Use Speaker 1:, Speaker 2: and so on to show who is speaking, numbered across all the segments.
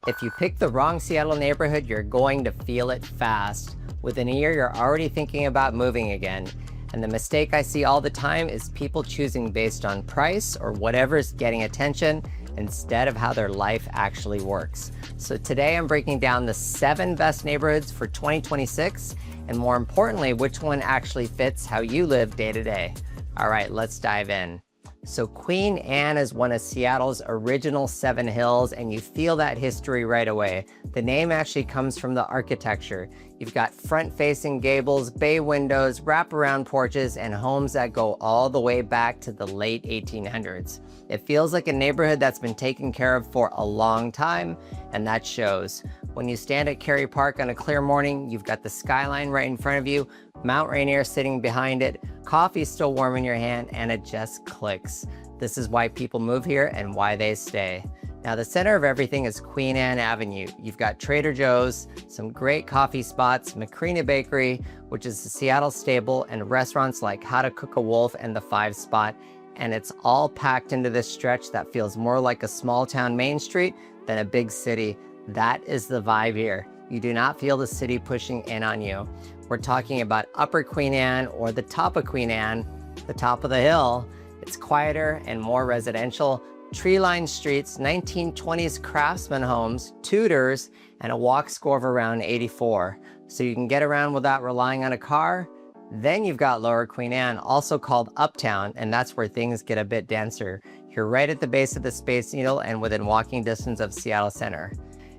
Speaker 1: If you pick the wrong Seattle neighborhood, you're going to feel it fast. Within a year, you're already thinking about moving again. And the mistake I see all the time is people choosing based on price or whatever's getting attention instead of how their life actually works. So today I'm breaking down the 7 best neighborhoods for 2026, and more importantly, which one actually fits how you live day to day. All right, let's dive in. So Queen Anne is one of Seattle's original 7 hills, and you feel that history right away. The name actually comes from the architecture. You've got front-facing gables, bay windows, wraparound porches, and homes that go all the way back to the late 1800s. It feels like a neighborhood that's been taken care of for a long time, and that shows. When you stand at Cary Park on a clear morning, you've got the skyline right in front of you, Mount Rainier sitting behind it, coffee still warm in your hand, and it just clicks. This is why people move here and why they stay. Now, the center of everything is Queen Anne Avenue. You've got Trader Joe's, some great coffee spots, Macrina Bakery, which is the Seattle staple, and restaurants like How to Cook a Wolf and the 5 Spot. And it's all packed into this stretch that feels more like a small town Main Street than a big city. That is the vibe here. You do not feel the city pushing in on you. We're talking about Upper Queen Anne, or the top of Queen Anne, the top of the hill. It's quieter and more residential. Tree-lined streets, 1920s craftsman homes, Tudors, and a walk score of around 84. So you can get around without relying on a car. Then you've got Lower Queen Anne, also called Uptown, and that's where things get a bit denser. You're right at the base of the Space Needle and within walking distance of Seattle Center.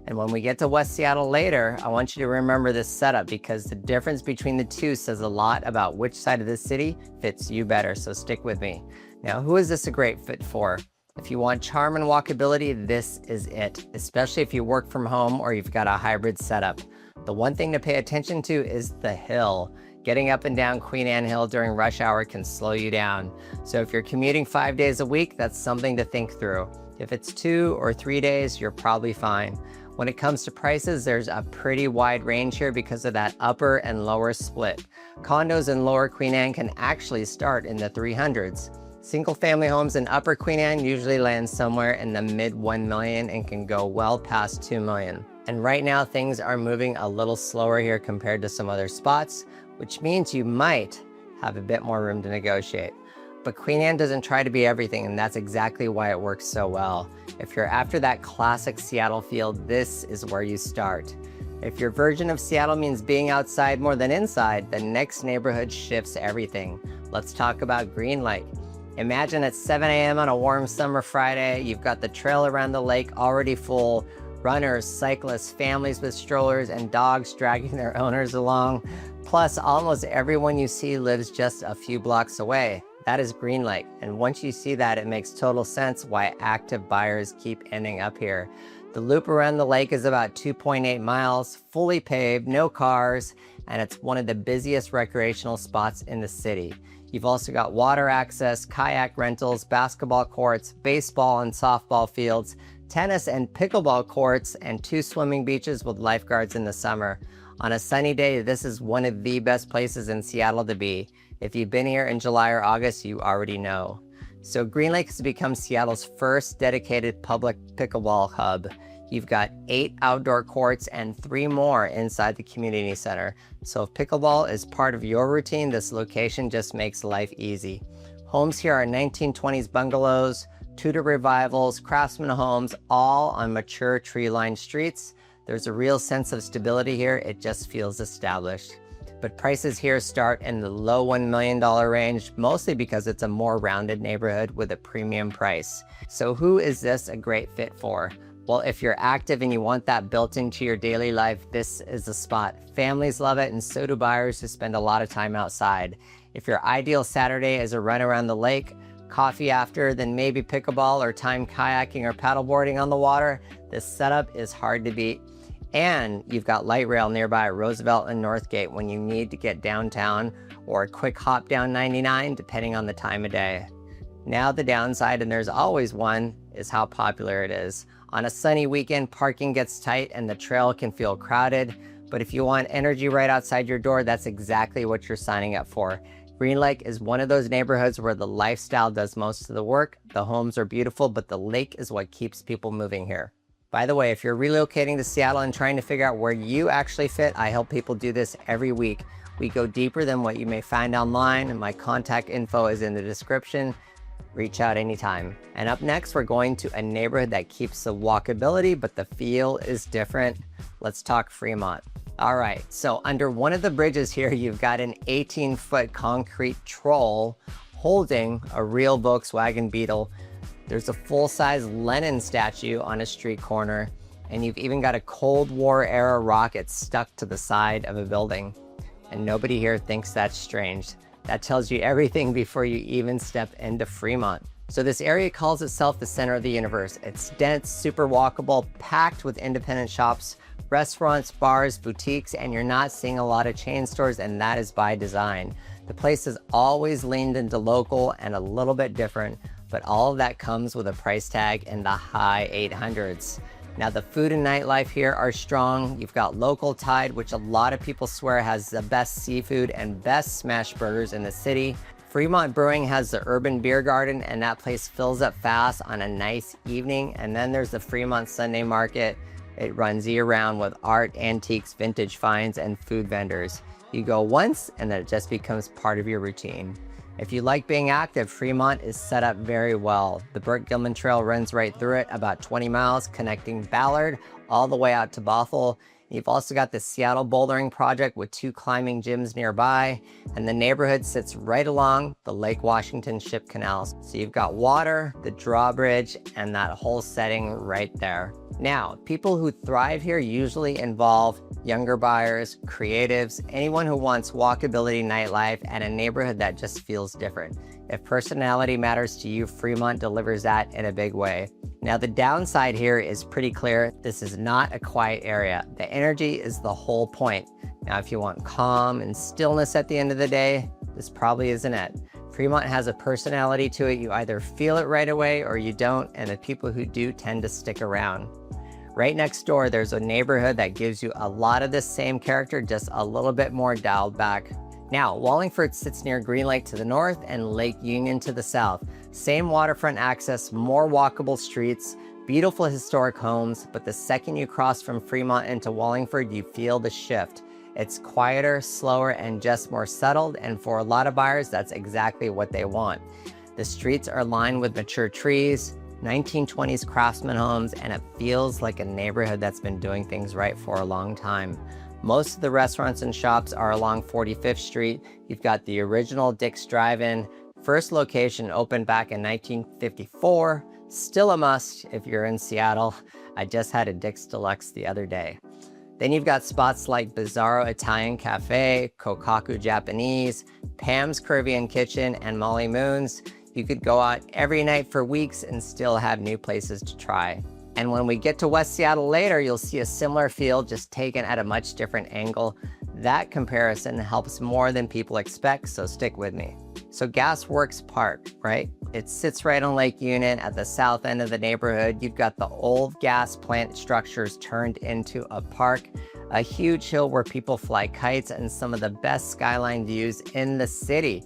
Speaker 1: And when we get to West Seattle later, I want you to remember this setup, because the difference between the two says a lot about which side of the city fits you better, so stick with me. Now, who is this a great fit for? If you want charm and walkability, this is it, especially if you work from home or you've got a hybrid setup. The one thing to pay attention to is the hill. Getting up and down Queen Anne Hill during rush hour can slow you down. So if you're commuting 5 days a week, that's something to think through. If it's 2 or 3 days, you're probably fine. When it comes to prices, there's a pretty wide range here because of that upper and lower split. Condos in Lower Queen Anne can actually start in the 300s. Single-family homes in Upper Queen Anne usually land somewhere in the mid $1 million and can go well past $2 million. And right now, things are moving a little slower here compared to some other spots, which means you might have a bit more room to negotiate. But Queen Anne doesn't try to be everything, and that's exactly why it works so well. If you're after that classic Seattle feel, this is where you start. If your version of Seattle means being outside more than inside, the next neighborhood shifts everything. Let's talk about Green Lake. Imagine at 7 a.m. on a warm summer Friday, you've got the trail around the lake already full, runners, cyclists, families with strollers, and dogs dragging their owners along. Plus, almost everyone you see lives just a few blocks away. That is Green Lake, and once you see that, it makes total sense why active buyers keep ending up here. The loop around the lake is about 2.8 miles, fully paved, no cars, and it's one of the busiest recreational spots in the city. You've also got water access, kayak rentals, basketball courts, baseball and softball fields, tennis and pickleball courts, and 2 swimming beaches with lifeguards in the summer. On a sunny day, this is one of the best places in Seattle to be. If you've been here in July or August, you already know. So Green Lake has become Seattle's first dedicated public pickleball hub. You've got 8 outdoor courts and 3 more inside the community center. So if pickleball is part of your routine, this location just makes life easy. Homes here are 1920s bungalows, Tudor revivals, craftsman homes, all on mature tree-lined streets. There's a real sense of stability here. It just feels established. But prices here start in the low $1 million range, mostly because it's a more rounded neighborhood with a premium price. So who is this a great fit for? Well, if you're active and you want that built into your daily life, this is the spot. Families love it, and so do buyers who spend a lot of time outside. If your ideal Saturday is a run around the lake, coffee after, then maybe pickleball or time kayaking or paddleboarding on the water, this setup is hard to beat. And you've got light rail nearby Roosevelt and Northgate when you need to get downtown, or a quick hop down 99 depending on the time of day. Now the downside, and there's always one, is how popular it is. On a sunny weekend, parking gets tight and the trail can feel crowded, but if you want energy right outside your door, that's exactly what you're signing up for. Green Lake is one of those neighborhoods where the lifestyle does most of the work. The homes are beautiful, but the lake is what keeps people moving here. By the way, if you're relocating to Seattle and trying to figure out where you actually fit, I help people do this every week. We go deeper than what you may find online. My contact info is in the description. Reach out anytime. And up next, we're going to a neighborhood that keeps the walkability, but the feel is different. Let's talk Fremont. All right, so under one of the bridges here, you've got an 18-foot concrete troll holding a real Volkswagen Beetle. There's a full-size Lenin statue on a street corner, and you've even got a Cold War era rocket stuck to the side of a building. And nobody here thinks that's strange. That tells you everything before you even step into Fremont. So this area calls itself the center of the universe. It's dense, super walkable, packed with independent shops, restaurants, bars, boutiques, and you're not seeing a lot of chain stores, and that is by design. The place has always leaned into local and a little bit different, but all of that comes with a price tag in the high 800s. Now the food and nightlife here are strong. You've got Local Tide, which a lot of people swear has the best seafood and best smash burgers in the city. Fremont Brewing has the Urban Beer Garden, and that place fills up fast on a nice evening. And then there's the Fremont Sunday Market. It runs year-round with art, antiques, vintage finds, and food vendors. You go once, and then it just becomes part of your routine. If you like being active, Fremont is set up very well. The Burt Gilman Trail runs right through it, about 20 miles, connecting Ballard all the way out to Bothell. You've also got the Seattle Bouldering Project with 2 climbing gyms nearby, and the neighborhood sits right along the Lake Washington Ship Canal. So you've got water, the drawbridge, and that whole setting right there. Now, people who thrive here usually involve younger buyers, creatives, anyone who wants walkability, nightlife, and a neighborhood that just feels different. If personality matters to you, Fremont delivers that in a big way. Now, the downside here is pretty clear. This is not a quiet area. The energy is the whole point. Now, if you want calm and stillness at the end of the day, this probably isn't it. Fremont has a personality to it. You either feel it right away or you don't, and the people who do tend to stick around. Right next door, there's a neighborhood that gives you a lot of this same character, just a little bit more dialed back. Now, Wallingford sits near Green Lake to the north and Lake Union to the south. Same waterfront access, more walkable streets, beautiful historic homes, but the second you cross from Fremont into Wallingford, you feel the shift. It's quieter, slower, and just more settled, and for a lot of buyers, that's exactly what they want. The streets are lined with mature trees, 1920s craftsman homes, and it feels like a neighborhood that's been doing things right for a long time. Most of the restaurants and shops are along 45th Street. You've got the original Dick's Drive-In. First location opened back in 1954. Still a must if you're in Seattle. I just had a Dick's Deluxe the other day. Then you've got spots like Bizarro Italian Cafe, Kokaku Japanese, Pam's Caribbean Kitchen, and Molly Moon's. You could go out every night for weeks and still have new places to try. And when we get to West Seattle later, you'll see a similar feel, just taken at a much different angle. That comparison helps more than people expect, so stick with me. So Gasworks Park, right? It sits right on Lake Union at the south end of the neighborhood. You've got the old gas plant structures turned into a park, a huge hill where people fly kites, and some of the best skyline views in the city.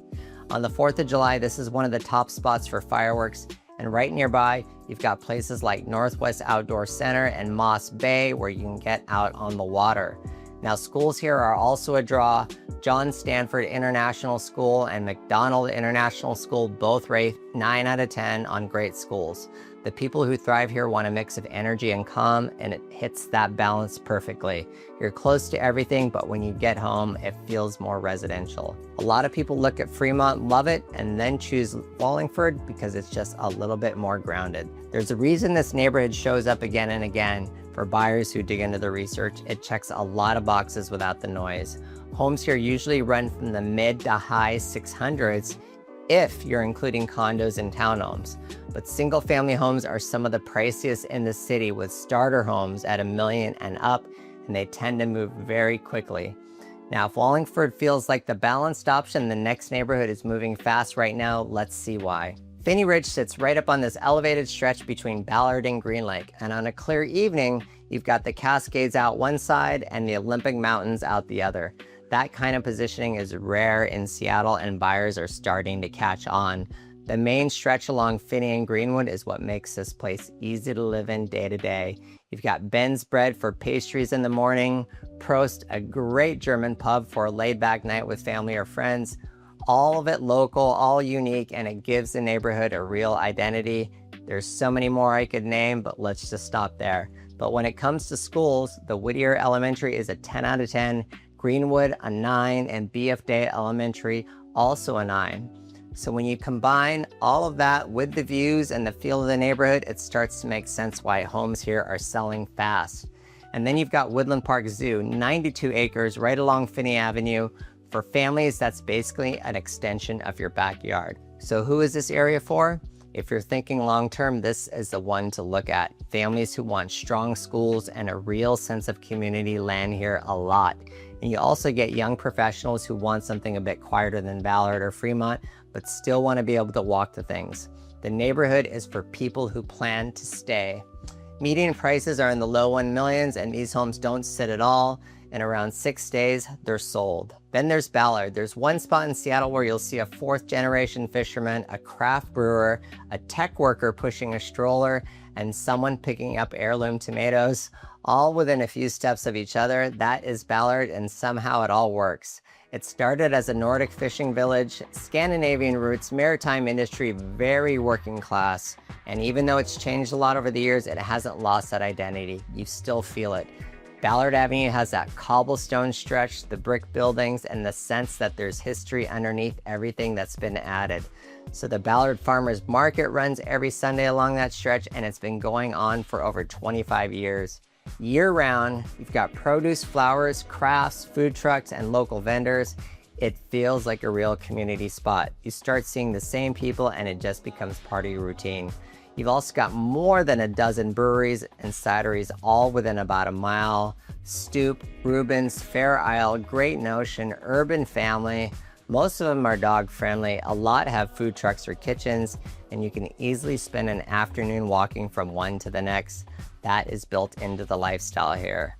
Speaker 1: On the 4th of July, this is one of the top spots for fireworks. And right nearby, you've got places like Northwest Outdoor Center and Moss Bay where you can get out on the water. Now, schools here are also a draw. John Stanford International School and McDonald International School both rate 9 out of 10 on great schools. The people who thrive here want a mix of energy and calm, and it hits that balance perfectly. You're close to everything, but when you get home, it feels more residential. A lot of people look at Fremont, love it, and then choose Wallingford because it's just a little bit more grounded. There's a reason this neighborhood shows up again and again. For buyers who dig into the research, it checks a lot of boxes without the noise. Homes here usually run from the mid to high 600s if you're including condos and townhomes. But single family homes are some of the priciest in the city, with starter homes at $1 million and up, and they tend to move very quickly. Now, if Wallingford feels like the balanced option, the next neighborhood is moving fast right now. Let's see why. Finney Ridge sits right up on this elevated stretch between Ballard and Green Lake, and on a clear evening, you've got the Cascades out one side and the Olympic Mountains out the other. That kind of positioning is rare in Seattle, and buyers are starting to catch on. The main stretch along Finney and Greenwood is what makes this place easy to live in day to day. You've got Ben's Bread for pastries in the morning, Prost, a great German pub for a laid-back night with family or friends. All of it local, all unique, and it gives the neighborhood a real identity. There's so many more I could name, but let's just stop there. But when it comes to schools, the Whittier Elementary is a 10 out of 10, Greenwood a 9, and BF Day Elementary also a 9. So when you combine all of that with the views and the feel of the neighborhood, it starts to make sense why homes here are selling fast. And then you've got Woodland Park Zoo, 92 acres right along Finney Avenue. For families, that's basically an extension of your backyard. So who is this area for? If you're thinking long-term, this is the one to look at. Families who want strong schools and a real sense of community land here a lot. And you also get young professionals who want something a bit quieter than Ballard or Fremont, but still want to be able to walk to things. The neighborhood is for people who plan to stay. Median prices are in the low 1 millions, and these homes don't sit at all. In around 6 days, they're sold. Then there's Ballard. There's one spot in Seattle where you'll see a 4th-generation fisherman, a craft brewer, a tech worker pushing a stroller, and someone picking up heirloom tomatoes, all within a few steps of each other. That is Ballard, and somehow it all works. It started as a Nordic fishing village, Scandinavian roots, maritime industry, very working class. And even though it's changed a lot over the years, it hasn't lost that identity. You still feel it. Ballard Avenue has that cobblestone stretch, the brick buildings, and the sense that there's history underneath everything that's been added. So the Ballard Farmers Market runs every Sunday along that stretch, and it's been going on for over 25 years. Year-round, you've got produce, flowers, crafts, food trucks, and local vendors. It feels like a real community spot. You start seeing the same people, and it just becomes part of your routine. You've also got more than a dozen breweries and cideries, all within about a mile. Stoop, Rubens, Fair Isle, Great Notion, Urban Family. Most of them are dog friendly. A lot have food trucks or kitchens, and you can easily spend an afternoon walking from one to the next. That is built into the lifestyle here.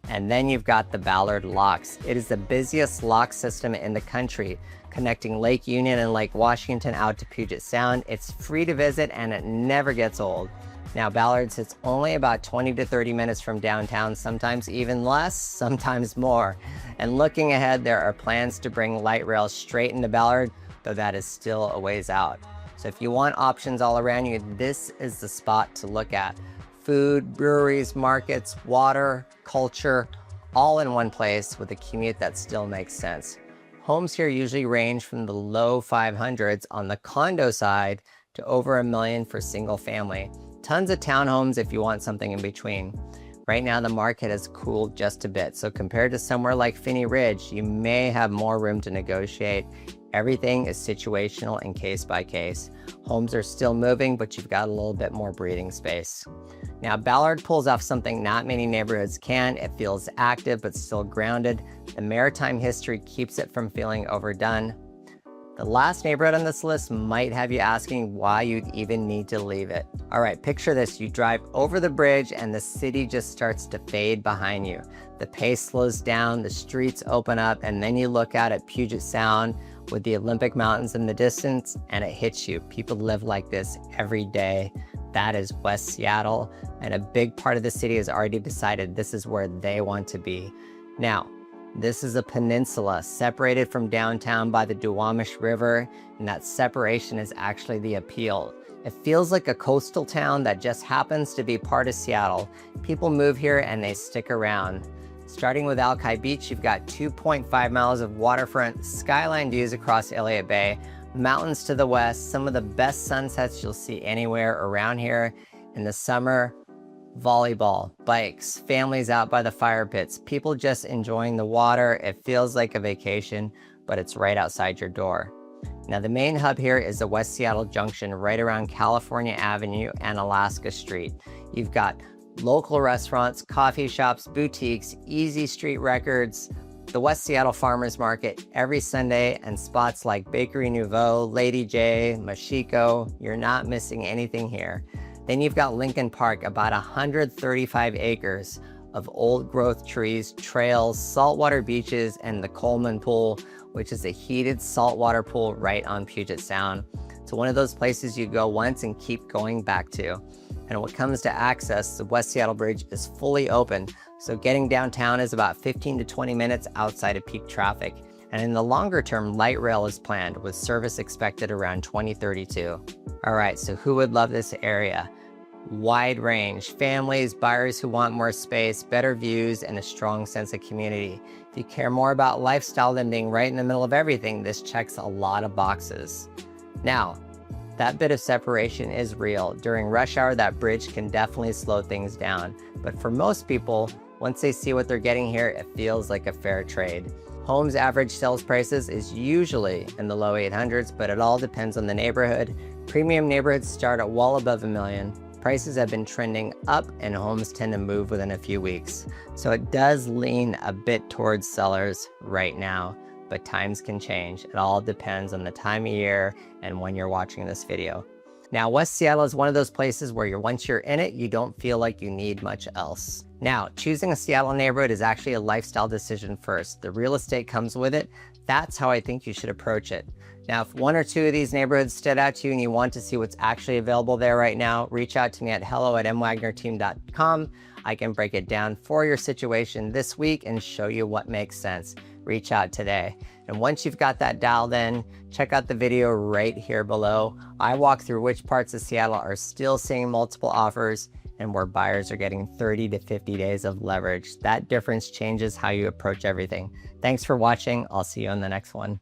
Speaker 1: And then you've got the Ballard Locks. It is the busiest lock system in the country, connecting Lake Union and Lake Washington out to Puget Sound. It's free to visit, and it never gets old. Now, Ballard sits only about 20 to 30 minutes from downtown, sometimes even less, sometimes more. And looking ahead, there are plans to bring light rail straight into Ballard, though that is still a ways out. So if you want options all around you, this is the spot to look at. Food, breweries, markets, water, culture, all in one place with a commute that still makes sense. Homes here usually range from the low 500s on the condo side to over $1 million for single family. Tons of townhomes if you want something in between. Right now the market has cooled just a bit, so compared to somewhere like Finney Ridge, you may have more room to negotiate. Everything is situational and case by case. Homes are still moving, but you've got a little bit more breathing space. Now, Ballard pulls off something not many neighborhoods can. It feels active, but still grounded. The maritime history keeps it from feeling overdone. The last neighborhood on this list might have you asking why you'd even need to leave it. All right, picture this. You drive over the bridge and the city just starts to fade behind you. The pace slows down, the streets open up, and then you look out at Puget Sound with the Olympic Mountains in the distance, and it hits you. People live like this every day. That is West Seattle, and a big part of the city has already decided this is where they want to be. Now, this is a peninsula separated from downtown by the Duwamish River, and that separation is actually the appeal. It feels like a coastal town that just happens to be part of Seattle. People move here and they stick around. Starting with Alki Beach, you've got 2.5 miles of waterfront, skyline views across Elliott Bay, mountains to the west, some of the best sunsets you'll see anywhere around here. In the summer, volleyball, bikes, families out by the fire pits, people just enjoying the water. It feels like a vacation, but it's right outside your door. Now, the main hub here is the West Seattle Junction, right around California Avenue and Alaska Street. You've got local restaurants, coffee shops, boutiques, Easy Street Records, the West Seattle Farmers Market every Sunday, and spots like Bakery Nouveau, Lady J, Mashiko. You're not missing anything here. Then you've got Lincoln Park, about 135 acres of old growth trees, trails, saltwater beaches, and the Coleman Pool, which is a heated saltwater pool right on Puget Sound. It's one of those places you go once and keep going back to. And when it comes to access, the West Seattle Bridge is fully open, so getting downtown is about 15 to 20 minutes outside of peak traffic. And in the longer term, light rail is planned, with service expected around 2032. All right, so who would love this area? Wide range, families, buyers who want more space, better views, and a strong sense of community. If you care more about lifestyle than being right in the middle of everything, this checks a lot of boxes. Now, that bit of separation is real. During rush hour, that bridge can definitely slow things down. But for most people, once they see what they're getting here, it feels like a fair trade. Homes' average sales prices is usually in the low 800s, but it all depends on the neighborhood. Premium neighborhoods start at well above $1 million. Prices have been trending up and homes tend to move within a few weeks. So it does lean a bit towards sellers right now, but times can change. It all depends on the time of year and when you're watching this video. Now, West Seattle is one of those places where once you're in it, you don't feel like you need much else. Now, choosing a Seattle neighborhood is actually a lifestyle decision first. The real estate comes with it. That's how I think you should approach it. Now, if one or two of these neighborhoods stood out to you and you want to see what's actually available there right now, reach out to me at hello@mwagnerteam.com. I can break it down for your situation this week and show you what makes sense. Reach out today. And once you've got that dialed in, check out the video right here below. I walk through which parts of Seattle are still seeing multiple offers and where buyers are getting 30 to 50 days of leverage. That difference changes how you approach everything. Thanks for watching. I'll see you on the next one.